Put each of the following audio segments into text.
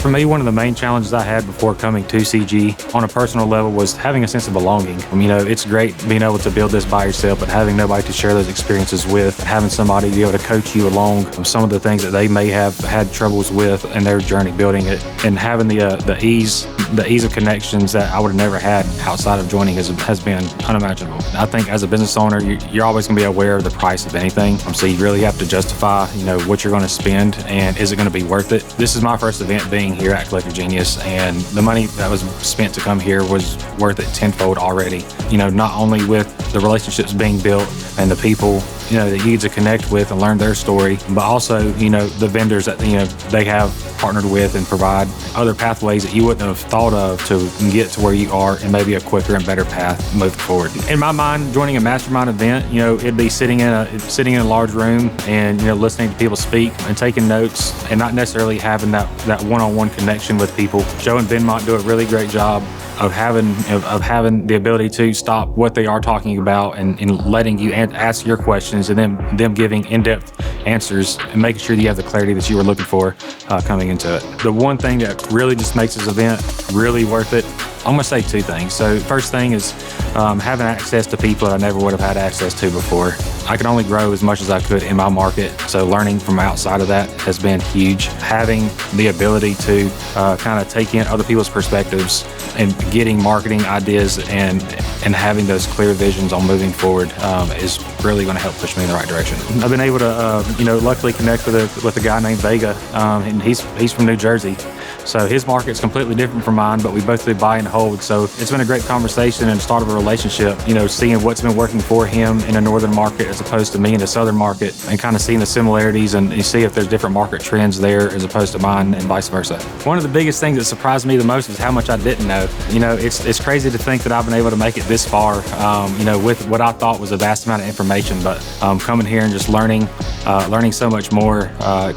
For me, one of the main challenges I had before coming to CG on a personal level was having a sense of belonging. It's great being able to build this by yourself, but having nobody to share those experiences with, having somebody be able to coach you along some of the things that they may have had troubles with in their journey building it, and having the ease of connections that I would have never had outside of joining has been unimaginable. I think as a business owner, you're always going to be aware of the price of anything. So you really have to justify, what you're going to spend and is it going to be worth it. This is my first event being here at Collector Genius, and the money that was spent to come here was worth it tenfold already. Not only with the relationships being built and the people, that you get to connect with and learn their story, but also, the vendors that, they have partnered with and provide other pathways that you wouldn't have thought of to get to where you are and maybe a quicker and better path moving forward. In my mind, joining a Mastermind event, it'd be sitting in a large room and, listening to people speak and taking notes and not necessarily having that one-on-one connection with people. Joe and Benmont do a really great job of having the ability to stop what they are talking about and letting you ask your questions and then them giving in-depth answers and making sure that you have the clarity that you were looking for coming into it. The one thing that really just makes this event really worth it, I'm going to say two things. So first thing is having access to people that I never would have had access to before. I could only grow as much as I could in my market, so learning from outside of that has been huge. Having the ability to kind of take in other people's perspectives and getting marketing ideas and having those clear visions on moving forward is really going to help push me in the right direction. I've been able to, luckily connect with a guy named Vega, and he's from New Jersey. So his market's completely different from mine, but we both do buy and hold. So it's been a great conversation and start of a relationship, seeing what's been working for him in a northern market as opposed to me in a southern market, and kind of seeing the similarities and you see if there's different market trends there as opposed to mine and vice versa. One of the biggest things that surprised me the most is how much I didn't know. It's crazy to think that I've been able to make it this far, with what I thought was a vast amount of information, but coming here and just learning so much more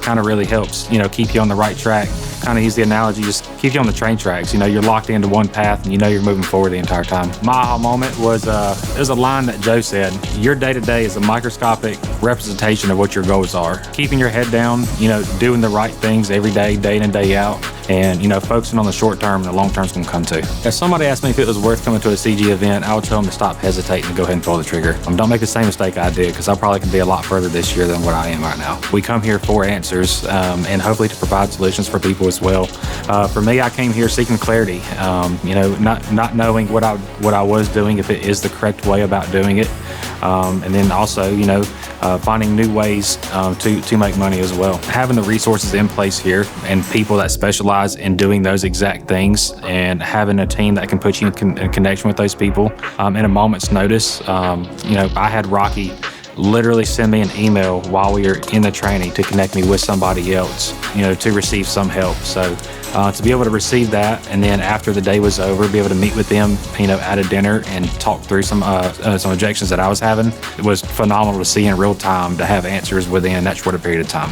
kind of really helps, keep you on the right track. Kind of use the analogy, just keep you on the train tracks. You're locked into one path and you're moving forward the entire time. My aha moment was, there's a line that Joe said, your day-to-day is a microscopic representation of what your goals are. Keeping your head down, doing the right things every day, day in and day out, and focusing on the short term and the long term's gonna come too. If somebody asked me if it was worth coming to a CG event, I would tell them to stop hesitating and go ahead and pull the trigger. Don't make the same mistake I did, because I probably can be a lot further this year than what I am right now. We come here for answers and hopefully to provide solutions for people as well. For me, I came here seeking clarity, not knowing what I was doing, if it is the correct way about doing it, and then also finding new ways to make money as well. Having the resources in place here and people that specialize in doing those exact things, and having a team that can put you in connection with those people in a moment's notice. I had Rocky literally send me an email while we were in the training to connect me with somebody else, to receive some help. So to be able to receive that, and then after the day was over, be able to meet with them, at a dinner and talk through some objections that I was having, it was phenomenal to see in real time, to have answers within that shorter period of time.